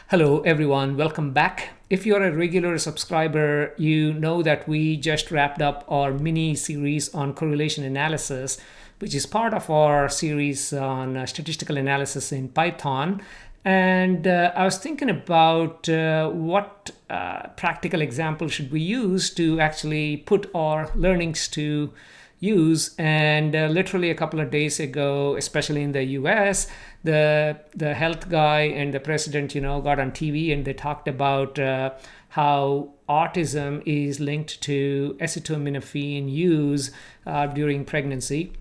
Hello everyone, welcome back. If you're a regular subscriber, you know that we just wrapped up our mini series on correlation analysis, which is part of our series on statistical analysis in Python. And I was thinking about what practical example should we use to actually put our learnings to use. And literally a couple of days ago, especially in the US, the health guy and the president, got on TV and they talked about how autism is linked to acetaminophen use during pregnancy.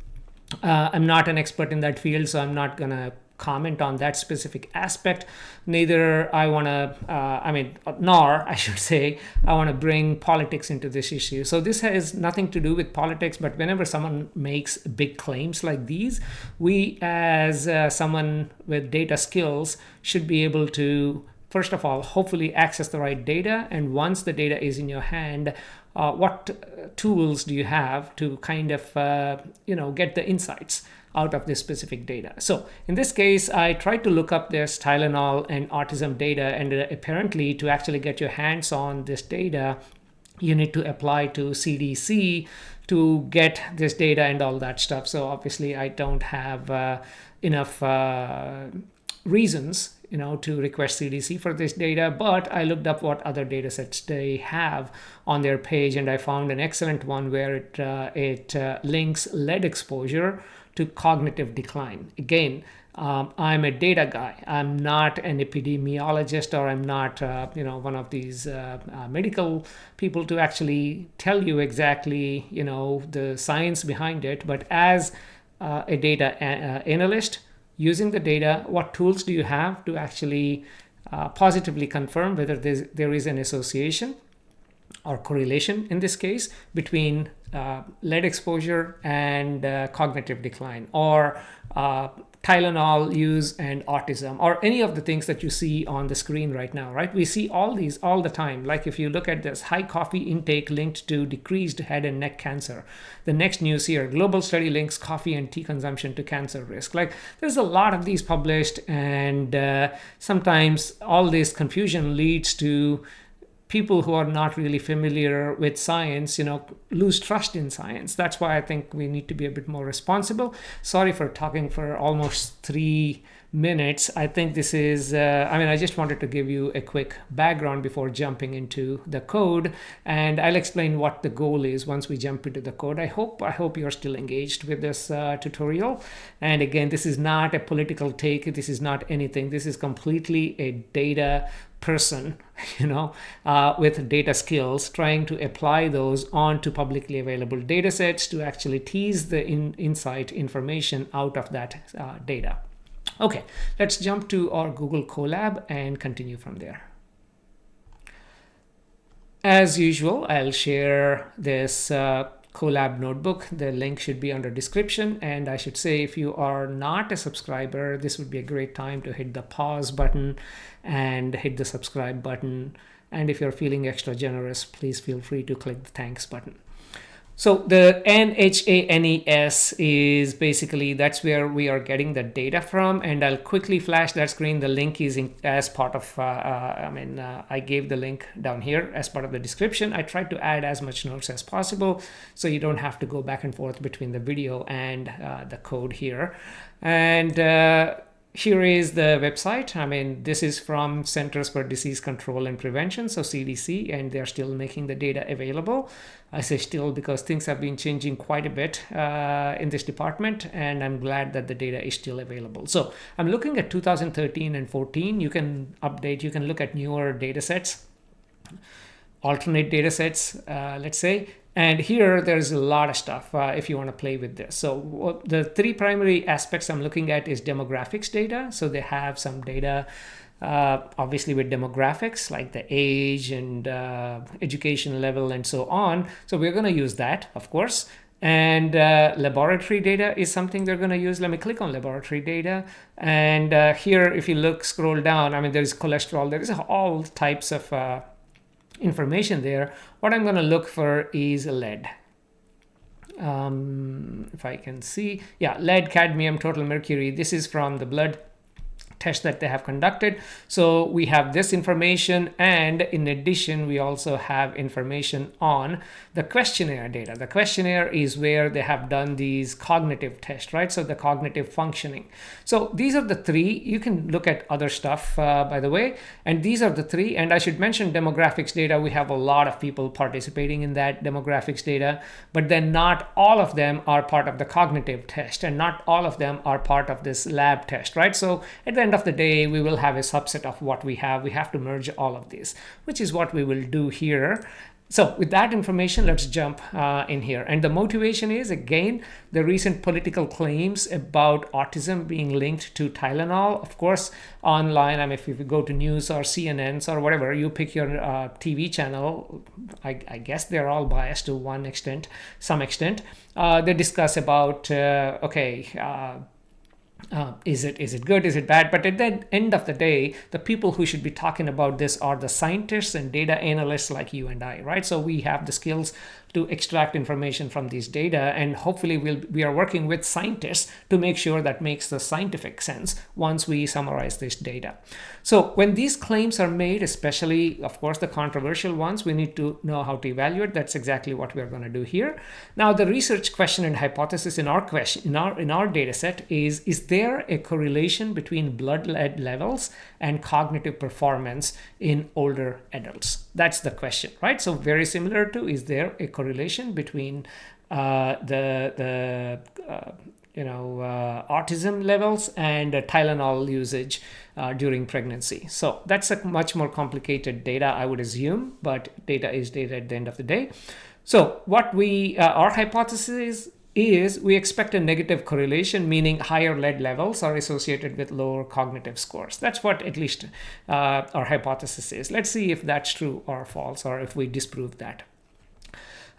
I'm not an expert in that field, so I'm not going to comment on that specific aspect. Neither I want to, nor I should say, I want to bring politics into this issue. So this has nothing to do with politics, but whenever someone makes big claims like these, we as someone with data skills should be able to, first of all, hopefully access the right data. And once the data is in your hand, what tools do you have to kind of, get the insights out of this specific data? So in this case, I tried to look up this Tylenol and autism data, and apparently to actually get your hands on this data, you need to apply to CDC to get this data and all that stuff. So obviously I don't have enough reasons to request CDC for this data, but I looked up what other data sets they have on their page, and I found an excellent one where it links lead exposure to cognitive decline. Again, I'm a data guy. I'm not an epidemiologist, or I'm not one of these medical people to actually tell you exactly the science behind it. But as a data analyst, using the data, what tools do you have to actually positively confirm whether there is an association or correlation in this case between lead exposure and cognitive decline, or Tylenol use and autism, or any of the things that you see on the screen right now, right? We see all these all the time. Like if you look at this, high coffee intake linked to decreased head and neck cancer. The next news here, global study links coffee and tea consumption to cancer risk. Like there's a lot of these published, and sometimes all this confusion leads to people who are not really familiar with science, lose trust in science. That's why I think we need to be a bit more responsible. Sorry for talking for almost 3 minutes. I think this is, I just wanted to give you a quick background before jumping into the code, and I'll explain what the goal is once we jump into the code. I hope you're still engaged with this tutorial. And again, this is not a political take. This is not anything. This is completely a data person, with data skills, trying to apply those onto publicly available data sets to actually tease the insight information out of that data. Okay, let's jump to our Google Colab and continue from there. As usual, I'll share this Colab notebook. The link should be under description, and I should say, if you are not a subscriber, this would be a great time to hit the pause button and hit the subscribe button. And if you're feeling extra generous, please feel free to click the thanks button. So the NHANES is basically, that's where we are getting the data from, and I'll quickly flash that screen. The link is as part of, I gave the link down here as part of the description. I tried to add as much notes as possible so you don't have to go back and forth between the video and the code here. And here is the website. This is from Centers for Disease Control and Prevention, so CDC, and they're still making the data available. I say still because things have been changing quite a bit in this department, and I'm glad that the data is still available. So I'm looking at 2013 and 14. You can update, you can look at newer data sets, alternate data sets, let's say. And here there's a lot of stuff if you want to play with this. So the 3 primary aspects I'm looking at is demographics data. So they have some data obviously with demographics like the age and education level and so on. So we're going to use that, of course. And laboratory data is something they're going to use. Let me click on laboratory data. And here, if you scroll down, there's cholesterol. There is all types of information there. What I'm going to look for is lead. If I can see, yeah, lead, cadmium, total mercury. This is from the blood test that they have conducted. So we have this information, and in addition we also have information on the questionnaire data. The questionnaire is where they have done these cognitive tests, right? So the cognitive functioning. So these are the three. You can look at other stuff, by the way, and these are the three. And I should mention demographics data. We have a lot of people participating in that demographics data, but then not all of them are part of the cognitive test, and not all of them are part of this lab test, right? So at the end of the day, we will have a subset of what we have. We have to merge all of these, which is what we will do here. So with that information, let's jump in here. And the motivation is, again, the recent political claims about autism being linked to Tylenol. Of course, online, I mean, if you go to news or CNNs or whatever, you pick your TV channel, I guess they're all biased to some extent. They discuss about, is it good, is it bad? But at the end of the day, the people who should be talking about this are the scientists and data analysts like you and I, right? So we have the skills to extract information from these data, and hopefully we are working with scientists to make sure that makes the scientific sense once we summarize this data. So when these claims are made, especially of course the controversial ones, we need to know how to evaluate. That's exactly what we're going to do here. Now the research question and hypothesis in our data set is there a correlation between blood lead levels and cognitive performance in older adults? That's the question, right? So very similar to, is there a correlation between autism levels and Tylenol usage during pregnancy? So that's a much more complicated data, I would assume, but data is data at the end of the day. So what our hypothesis is, we expect a negative correlation, meaning higher lead levels are associated with lower cognitive scores. That's what at least our hypothesis is. Let's see if that's true or false, or if we disprove that.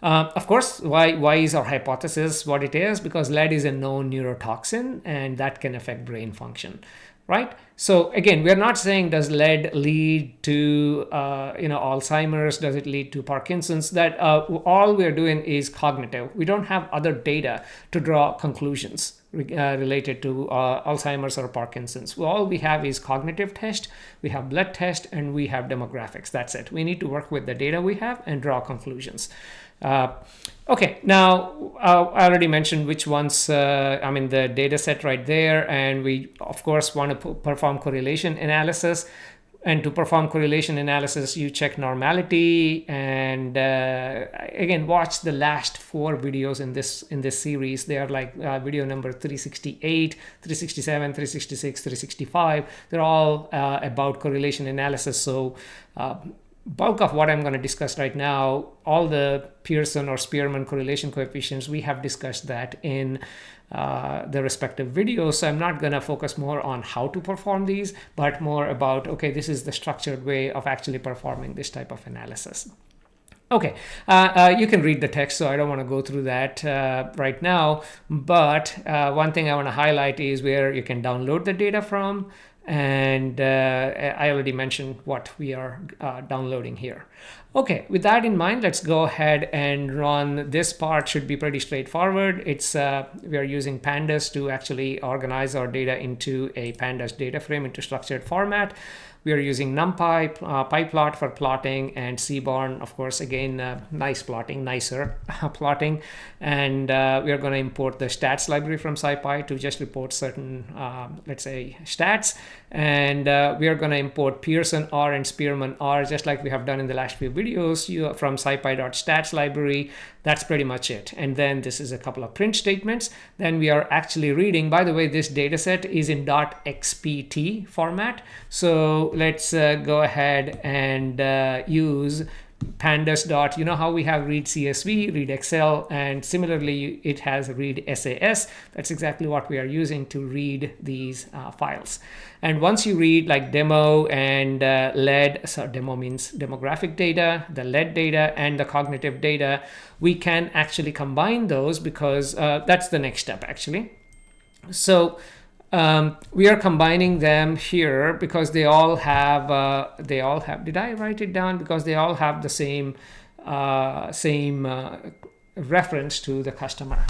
Of course, why is our hypothesis what it is? Because lead is a known neurotoxin, and that can affect brain function, right? So again, we're not saying does lead lead to Alzheimer's, does it lead to Parkinson's? That all we're doing is cognitive. We don't have other data to draw conclusions related to Alzheimer's or Parkinson's. All we have is cognitive test, we have blood test, and we have demographics. That's it. We need to work with the data we have and draw conclusions. Okay, now I already mentioned which ones, the data set right there, and we of course want to perform correlation analysis. And to perform correlation analysis, you check normality, and again, watch the last 4 videos in this series. They are like video number 368, 367, 366, 365. They're all about correlation analysis. So bulk of what I'm going to discuss right now, all the Pearson or Spearman correlation coefficients, we have discussed that in the respective videos. So I'm not going to focus more on how to perform these, but more about, okay, this is the structured way of actually performing this type of analysis. Okay, you can read the text, so I don't want to go through that right now. But one thing I want to highlight is where you can download the data from. And I already mentioned what we are downloading here. Okay, with that in mind, let's go ahead and run. This part should be pretty straightforward. It's we are using pandas to actually organize our data into a pandas data frame into structured format. We are using NumPy, PyPlot for plotting, and Seaborn, of course, again, nice plotting, nicer plotting. And we are going to import the stats library from SciPy to just report certain, let's say, stats. And we are going to import Pearson R and Spearman R, just like we have done in the last few videos, from scipy.stats library. That's pretty much it. And then this is a couple of print statements. Then we are actually reading, by the way, this data set is in .xpt format. So let's go ahead and use pandas. You know how we have read CSV, read Excel, and similarly it has read SAS. That's exactly what we are using to read these files. And once you read like demo and lead, so demo means demographic data, the lead data, and the cognitive data, we can actually combine those, because that's the next step actually. So we are combining them here because they all have, did I write it down? Because they all have the same reference to the customer.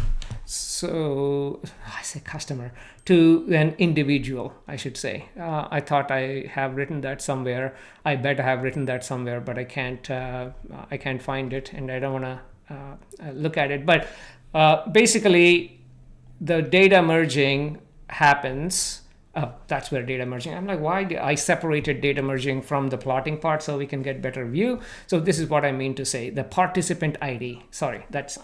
So I say customer to an individual, I should say. I thought I have written that somewhere. I bet I have written that somewhere, but I can't find it, and I don't want to look at it. But basically, the data merging happens. That's where data merging. I'm like, why I separated data merging from the plotting part so we can get better view. So this is what I mean to say, the participant ID. Sorry, that's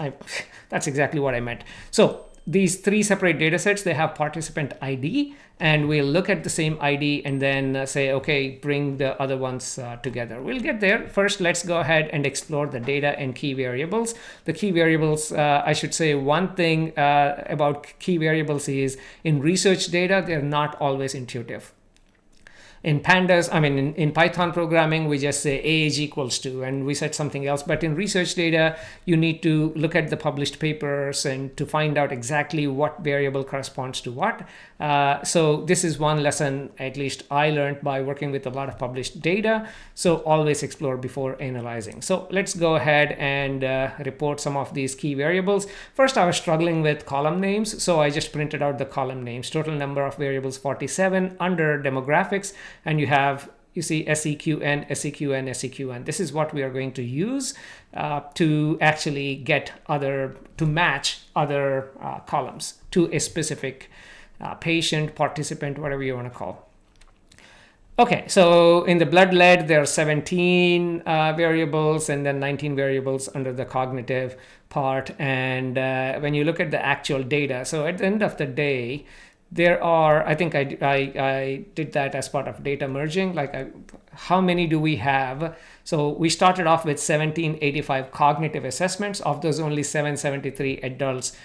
exactly what I meant. So these three separate data sets, they have participant ID, and we'll look at the same ID and then say, okay, bring the other ones together. We'll get there. First, let's go ahead and explore the data and key variables. The key variables, I should say one thing about key variables is in research data, they're not always intuitive. In pandas, in Python programming, we just say age equals 2 and we set something else. But in research data, you need to look at the published papers and to find out exactly what variable corresponds to what. So this is one lesson, at least I learned by working with a lot of published data. So always explore before analyzing. So let's go ahead and report some of these key variables. First, I was struggling with column names. So I just printed out the column names. Total number of variables 47 under demographics. And you see SEQN, SEQN, SEQN. This is what we are going to use to actually to match other columns to a specific patient, participant, whatever you want to call. Okay, so in the blood lead, there are 17 variables and then 19 variables under the cognitive part. And when you look at the actual data, so at the end of the day, there are, I think I did that as part of data merging, how many do we have? So we started off with 1785 cognitive assessments. Of those, only 773 adults.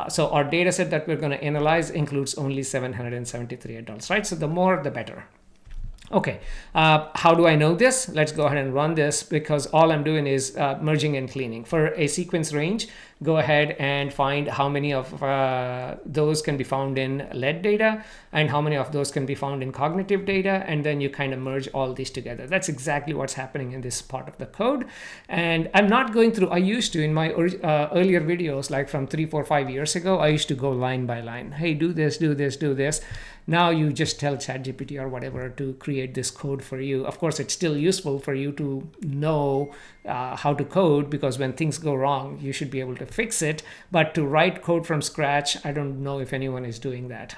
So our data set that we're going to analyze includes only 773 adults, right? So the more, the better. Okay, how do I know this? Let's go ahead and run this, because all I'm doing is merging and cleaning. For a sequence range, go ahead and find how many of those can be found in lead data and how many of those can be found in cognitive data, and then you kind of merge all these together. That's exactly what's happening in this part of the code. And I'm not going through, I used to in my earlier videos, like from 3, 4, 5 years ago, I used to go line by line. Hey, do this, do this, do this. Now you just tell ChatGPT or whatever to create this code for you. Of course, it's still useful for you to know how to code, because when things go wrong, you should be able to fix it. But to write code from scratch, I don't know if anyone is doing that.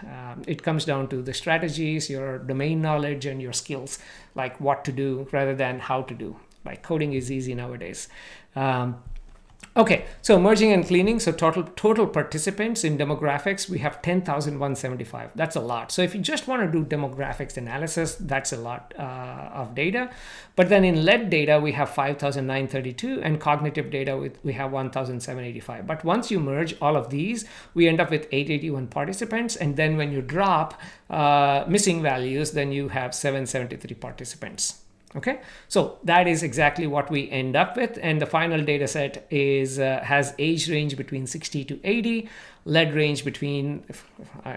It comes down to the strategies, your domain knowledge, and your skills, like what to do rather than how to do. Like coding is easy nowadays. Okay, so merging and cleaning. So total participants in demographics, we have 10,175. That's a lot. So if you just want to do demographics analysis, that's a lot of data. But then in lead data, we have 5,932, and cognitive data, we have 1,785. But once you merge all of these, we end up with 881 participants. And then when you drop missing values, then you have 773 participants. Okay, so that is exactly what we end up with, and the final data set is has age range between 60 to 80, lead range between,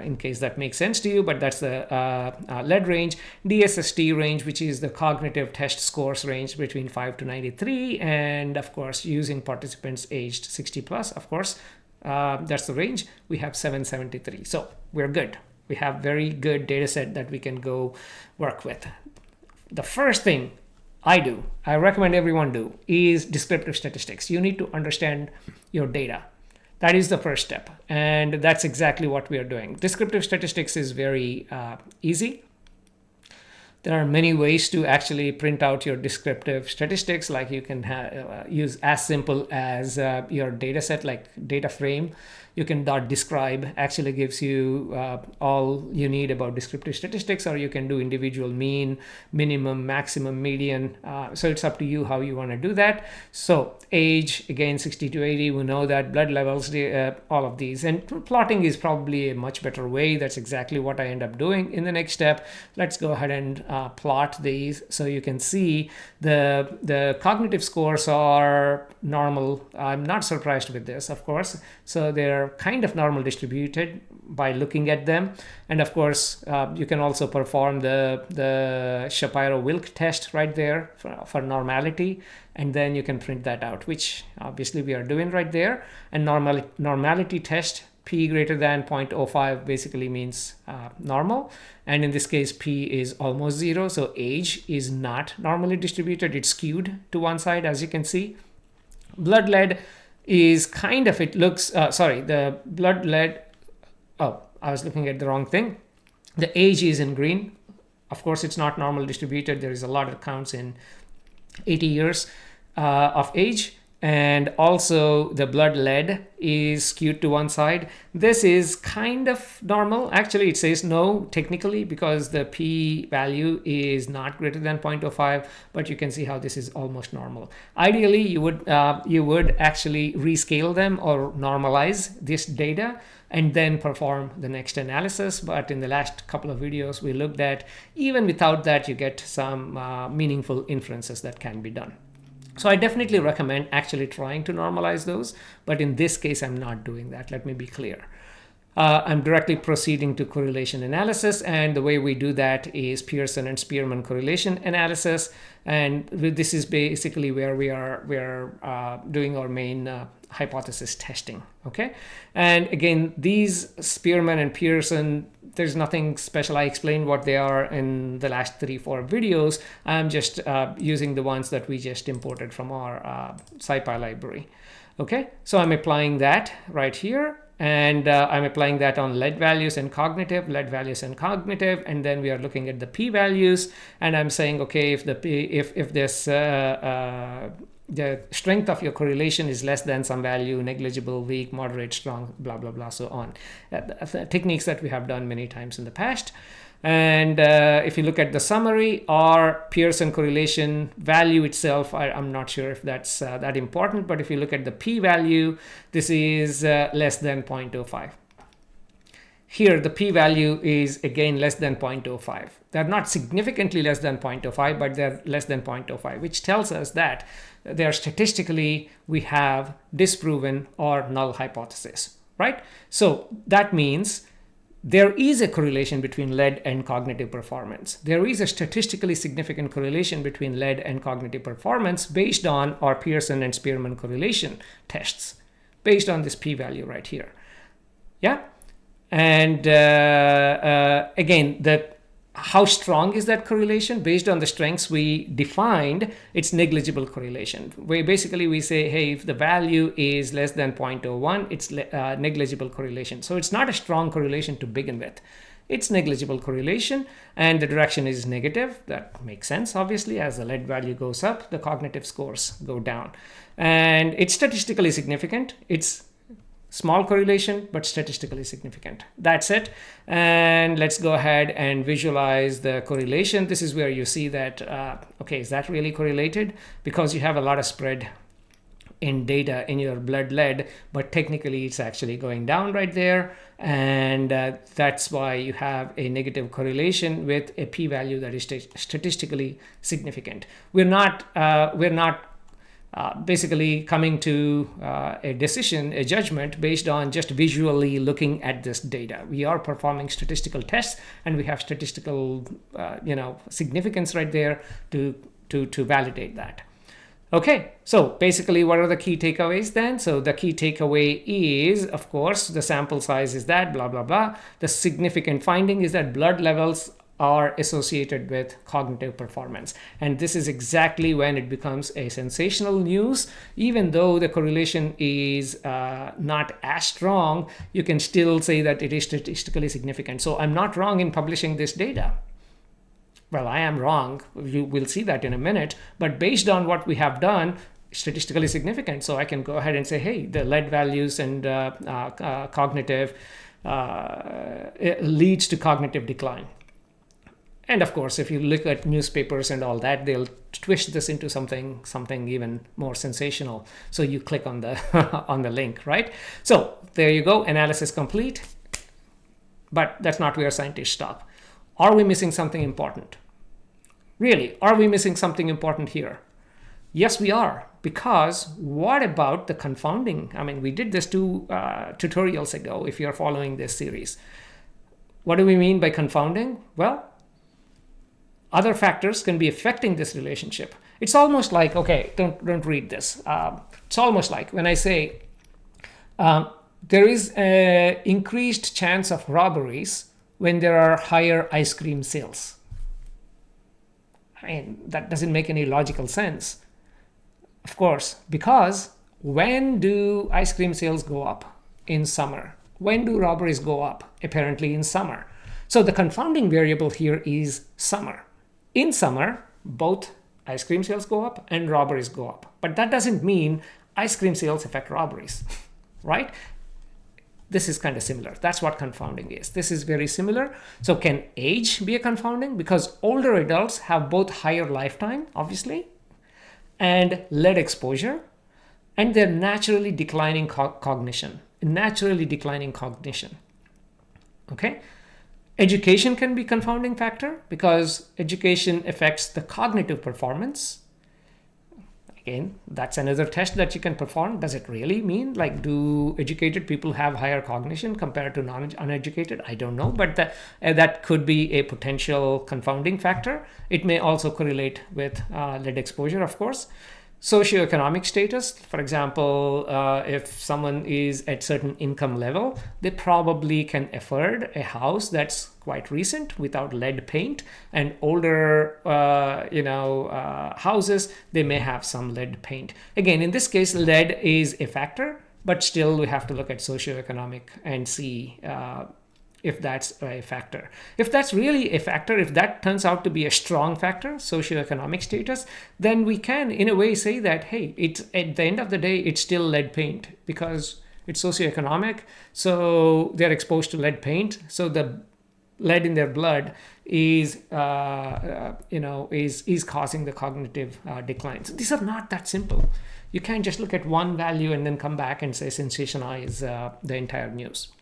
in case that makes sense to you, but that's the lead range, DSST range, which is the cognitive test scores range between 5 to 93, and of course using participants aged 60 plus, of course, that's the range. We have 773, so we're good. We have very good data set that we can go work with. The first thing I recommend everyone do, is descriptive statistics. You need to understand your data. That is the first step. And that's exactly what we are doing. Descriptive statistics is very easy. There are many ways to actually print out your descriptive statistics. Like you can use as simple as your data set, like data frame. You can .describe, actually gives you all you need about descriptive statistics, or you can do individual mean, minimum, maximum, median. So it's up to you how you want to do that. So age, again, 60 to 80, we know that. Blood levels, all of these. And plotting is probably a much better way. That's exactly what I end up doing in the next step. Let's go ahead and plot these so you can see the cognitive scores are normal. I'm not surprised with this, of course. So they're kind of normal distributed by looking at them. And of course, you can also perform the Shapiro-Wilk test right there for normality. And then you can print that out, which obviously we are doing right there. And normality test P greater than 0.05 basically means normal. And in this case, P is almost 0. So age is not normally distributed. It's skewed to one side, as you can see. Blood lead is kind of, it looks, the blood lead, oh, I was looking at the wrong thing. The age is in green. Of course, it's not normal distributed. There is a lot of counts in 80 years of age. And also the blood lead is skewed to one side. This is kind of normal. Actually, it says no technically because the P value is not greater than 0.05, but you can see how this is almost normal. Ideally, you would actually rescale them or normalize this data and then perform the next analysis. But in the last couple of videos, we looked at even without that, you get some meaningful inferences that can be done. So I definitely recommend actually trying to normalize those, but in this case, I'm not doing that. Let me be clear. I'm directly proceeding to correlation analysis, and the way we do that is Pearson and Spearman correlation analysis. And this is basically where we're doing our main hypothesis testing. Okay, and again, these Spearman and Pearson, there's nothing special. I explained what they are in the last 3-4 videos. I'm just using the ones that we just imported from our SciPy library. Okay, so I'm applying that right here. And I'm applying that on lead values and cognitive, and then we are looking at the P values, and I'm saying, okay, if this the strength of your correlation is less than some value, negligible, weak, moderate, strong, blah blah blah, so on. Techniques that we have done many times in the past. And if you look at the summary, our Pearson correlation value itself, I'm not sure if that's that important, but if you look at the P value, this is less than 0.05. Here, the P value is again less than 0.05. They're not significantly less than 0.05, but they're less than 0.05, which tells us that they are statistically, we have disproven or null hypothesis, right? So that means there is a correlation between lead and cognitive performance. There is a statistically significant correlation between lead and cognitive performance based on our Pearson and Spearman correlation tests, based on this p-value right here. Yeah, and again, how strong is that correlation? Based on the strengths we defined, it's negligible correlation. Basically we say, hey, if the value is less than 0.01, it's negligible correlation. So it's not a strong correlation to begin with. It's negligible correlation, and the direction is negative. That makes sense, obviously. As the lead value goes up, the cognitive scores go down. And it's statistically significant. It's small correlation, but statistically significant. That's it. And let's go ahead and visualize the correlation. This is where you see that, okay, is that really correlated? Because you have a lot of spread in data in your blood lead, but technically it's actually going down right there. And that's why you have a negative correlation with a p-value that is statistically significant. We're not basically coming to a decision, a judgment based on just visually looking at this data. We are performing statistical tests, and we have statistical, significance right there to validate that. Okay, so basically, what are the key takeaways then? So the key takeaway is, of course, the sample size is that, blah, blah, blah. The significant finding is that blood levels are associated with cognitive performance. And this is exactly when it becomes a sensational news. Even though the correlation is not as strong, you can still say that it is statistically significant. So I'm not wrong in publishing this data. Well, I am wrong. You will see that in a minute. But based on what we have done, statistically significant. So I can go ahead and say, hey, the lead values and cognitive it leads to cognitive decline. And of course, if you look at newspapers and all that, they'll twist this into something even more sensational. So you click on the on the link, right? So there you go, analysis complete. But that's not where scientists stop. Are we missing something important? Really, are we missing something important here? Yes, we are. Because what about the confounding? I mean, we did this 2 tutorials ago, if you're following this series. What do we mean by confounding? Well, other factors can be affecting this relationship. It's almost like, okay, don't read this. It's almost like when I say there is an increased chance of robberies when there are higher ice cream sales. I mean, that doesn't make any logical sense. Of course, because when do ice cream sales go up? In summer. When do robberies go up? Apparently in summer. So the confounding variable here is summer. In summer, both ice cream sales go up and robberies go up. But that doesn't mean ice cream sales affect robberies, right? This is kind of similar. That's what confounding is. This is very similar. So can age be a confounding? Because older adults have both higher lifetime, obviously, and lead exposure, and they're naturally declining cognition. Naturally declining cognition. Okay? Education can be confounding factor because education affects the cognitive performance. Again, that's another test that you can perform. Does it really mean, like, do educated people have higher cognition compared to uneducated? I don't know, but that could be a potential confounding factor. It may also correlate with lead exposure, of course. Socioeconomic status, for example, if someone is at certain income level, they probably can afford a house that's quite recent without lead paint, and older houses, they may have some lead paint. Again, in this case, lead is a factor, but still we have to look at socioeconomic and see if that's a factor. If that's really a factor, if that turns out to be a strong factor, socioeconomic status, then we can in a way say that, hey, it's at the end of the day, it's still lead paint because it's socioeconomic. So they're exposed to lead paint. So the lead in their blood is causing the cognitive decline. So these are not that simple. You can't just look at one value and then come back and say sensationalize the entire news.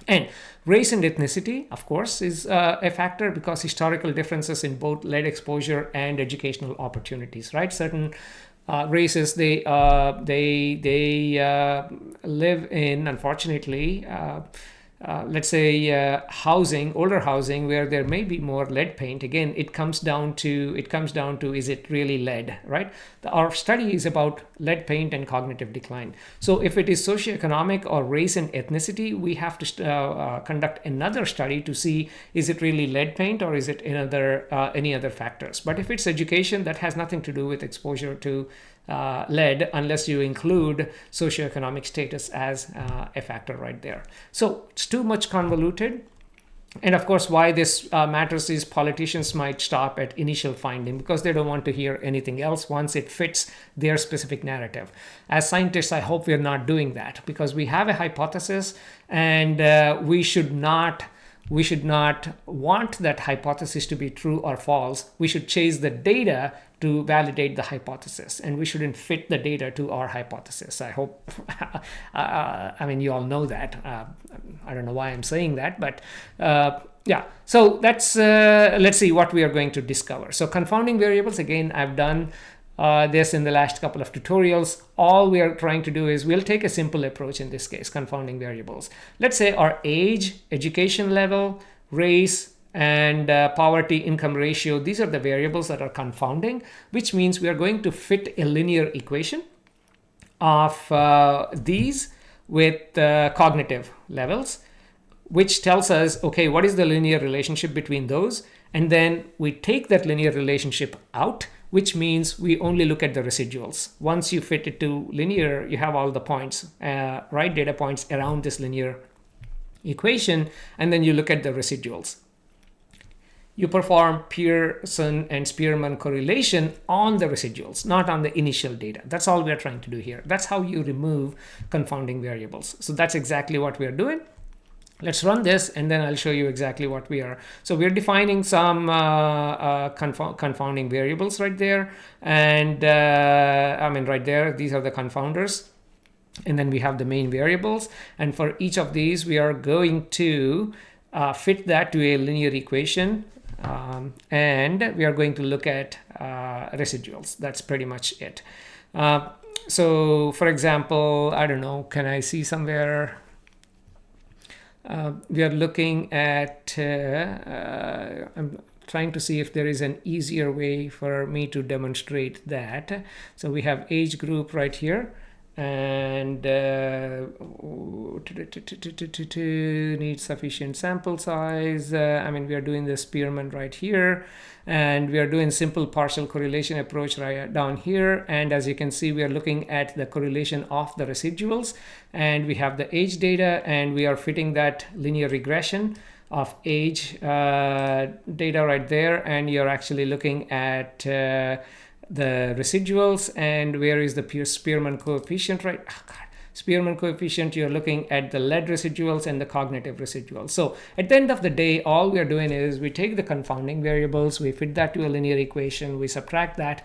And race and ethnicity, of course, is a factor because historical differences in both lead exposure and educational opportunities, right? Certain races, they live in, unfortunately, let's say older housing where there may be more lead paint. Again, it comes down to is it really lead, right? Our study is about lead paint and cognitive decline. So if it is socioeconomic or race and ethnicity, we have to conduct another study to see is it really lead paint or is it any other factors. But if it's education, that has nothing to do with exposure to lead unless you include socioeconomic status as a factor right there. So it's too much convoluted. And of course, why this matters is politicians might stop at initial finding because they don't want to hear anything else once it fits their specific narrative. As scientists, I hope we're not doing that because we have a hypothesis and we should not want that hypothesis to be true or false. We should chase the data to validate the hypothesis, and we shouldn't fit the data to our hypothesis. I hope, I mean, you all know that. I don't know why I'm saying that, but yeah. So that's, let's see what we are going to discover. So confounding variables, again, I've done this in the last couple of tutorials. All we are trying to do is we'll take a simple approach in this case, confounding variables. Let's say our age, education level, race, and poverty income ratio. These are the variables that are confounding, which means we are going to fit a linear equation of these with cognitive levels, which tells us, okay, what is the linear relationship between those? And then we take that linear relationship out, which means we only look at the residuals. Once you fit it to linear, you have all the points, right? Data points around this linear equation, and then you look at the residuals. You perform Pearson and Spearman correlation on the residuals, not on the initial data. That's all we're trying to do here. That's how you remove confounding variables. So that's exactly what we're doing. Let's run this and then I'll show you exactly what we are. So we're defining some confounding variables right there. And right there, these are the confounders. And then we have the main variables. And for each of these, we are going to fit that to a linear equation. And we are going to look at residuals. That's pretty much it. So for example, I don't know, can I see somewhere? We are looking at, I'm trying to see if there is an easier way for me to demonstrate that. So we have age group right here. and need sufficient sample size. I mean, we are doing the Spearman right here, and we are doing simple partial correlation approach right down here. And as you can see, we are looking at the correlation of the residuals, and we have the age data, and we are fitting that linear regression of age data right there, and you're actually looking at the residuals. And where is the Spearman coefficient, right? Oh, God. Spearman coefficient, you're looking at the lead residuals and the cognitive residuals. So at the end of the day, all we are doing is we take the confounding variables, we fit that to a linear equation, we subtract that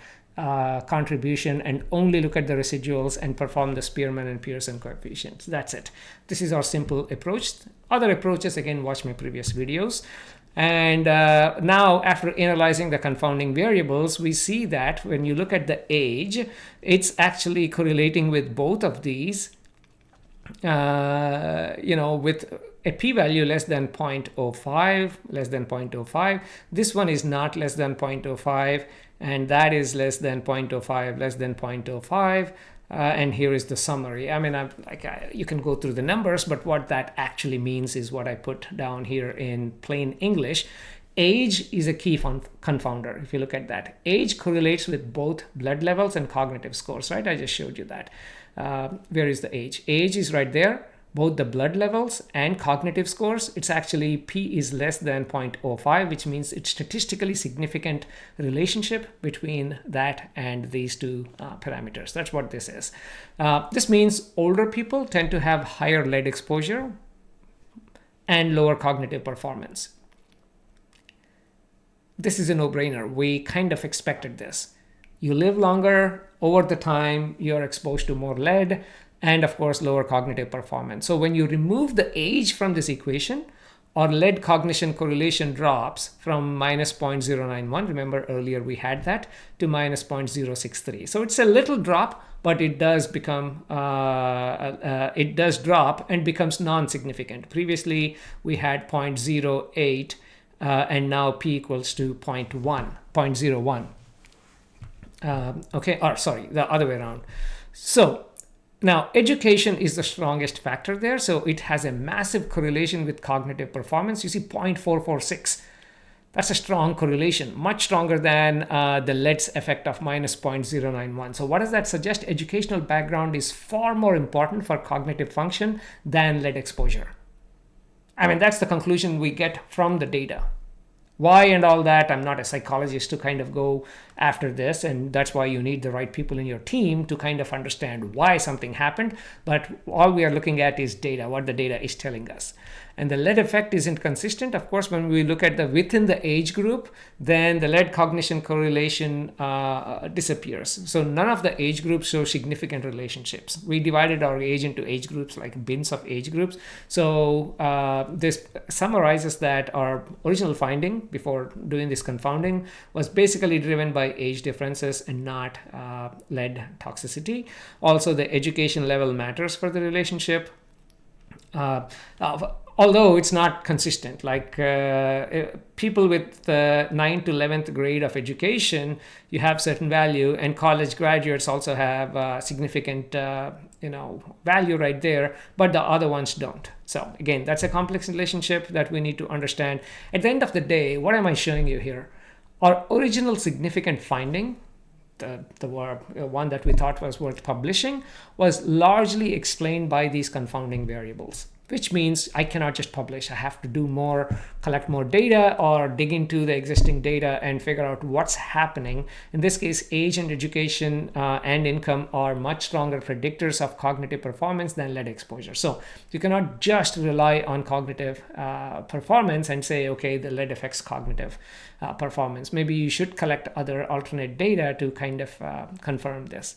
contribution and only look at the residuals and perform the Spearman and Pearson coefficients. That's it. This is our simple approach. Other approaches, again, watch my previous videos. And now, after analyzing the confounding variables, we see that when you look at the age, it's actually correlating with both of these, with a p-value less than 0.05, less than 0.05. This one is not less than 0.05, and that is less than 0.05, less than 0.05. And here is the summary. I mean, you can go through the numbers, but what that actually means is what I put down here in plain English. Age is a key confounder. If you look at that, age correlates with both blood levels and cognitive scores, right? I just showed you that. Where is the age? Age is right there. Both the blood levels and cognitive scores, it's actually p is less than 0.05, which means it's statistically significant relationship between that and these two parameters. That's what this is. This means older people tend to have higher lead exposure and lower cognitive performance. This is a no-brainer. We kind of expected this. You live longer, over the time you're exposed to more lead, and of course lower cognitive performance. So when you remove the age from this equation, our lead cognition correlation drops from minus 0.091, remember earlier we had that, to minus 0.063. So it's a little drop, but it does become, it does drop and becomes non-significant. Previously we had 0.08 and now p equals to 0.01. Okay, or sorry, the other way around. So now, education is the strongest factor there, so it has a massive correlation with cognitive performance. You see 0.446. That's a strong correlation, much stronger than the lead's effect of minus 0.091. So what does that suggest? Educational background is far more important for cognitive function than lead exposure. I mean, that's the conclusion we get from the data. Why and all that, I'm not a psychologist to kind of go after this, and that's why you need the right people in your team to kind of understand why something happened. But all we are looking at is data, what the data is telling us. And the lead effect isn't consistent. Of course, when we look at the within the age group, then the lead cognition correlation disappears. So none of the age groups show significant relationships. We divided our age into age groups, like bins of age groups. So this summarizes that our original finding before doing this confounding was basically driven by age differences and not lead toxicity. Also, the education level matters for the relationship. Although it's not consistent, like people with the 9th to 11th grade of education, you have certain value, and college graduates also have significant value right there, but the other ones don't. So again, that's a complex relationship that we need to understand. At the end of the day, what am I showing you here? Our original significant finding, the one that we thought was worth publishing, was largely explained by these confounding variables, which means I cannot just publish. I have to do more, collect more data, or dig into the existing data and figure out what's happening. In this case, age and education and income are much stronger predictors of cognitive performance than lead exposure. So you cannot just rely on cognitive performance and say, okay, the lead affects cognitive performance. Maybe you should collect other alternate data to kind of confirm this.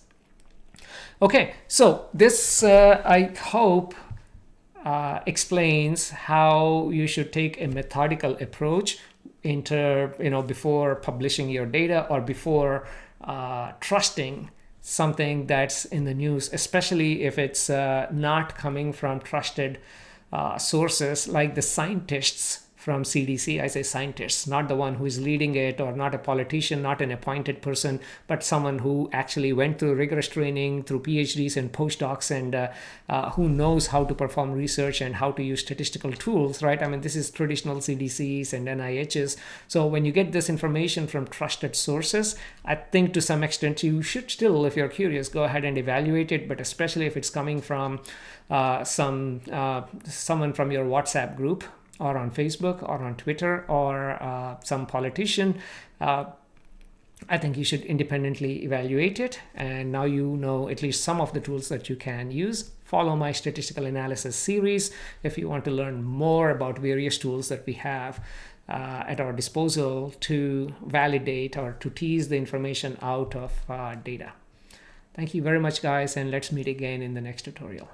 Okay, so this I hope explains how you should take a methodical approach before publishing your data or before trusting something that's in the news, especially if it's not coming from trusted sources like the scientists from CDC. I say scientists, not the one who is leading it, or not a politician, not an appointed person, but someone who actually went through rigorous training, through PhDs and postdocs, and who knows how to perform research and how to use statistical tools, right? I mean, this is traditional CDCs and NIHs. So when you get this information from trusted sources, I think to some extent you should still, if you're curious, go ahead and evaluate it, but especially if it's coming from someone from your WhatsApp group, or on Facebook, or on Twitter, or some politician, I think you should independently evaluate it. And now you know at least some of the tools that you can use. Follow my statistical analysis series if you want to learn more about various tools that we have at our disposal to validate or to tease the information out of data. Thank you very much, guys, and let's meet again in the next tutorial.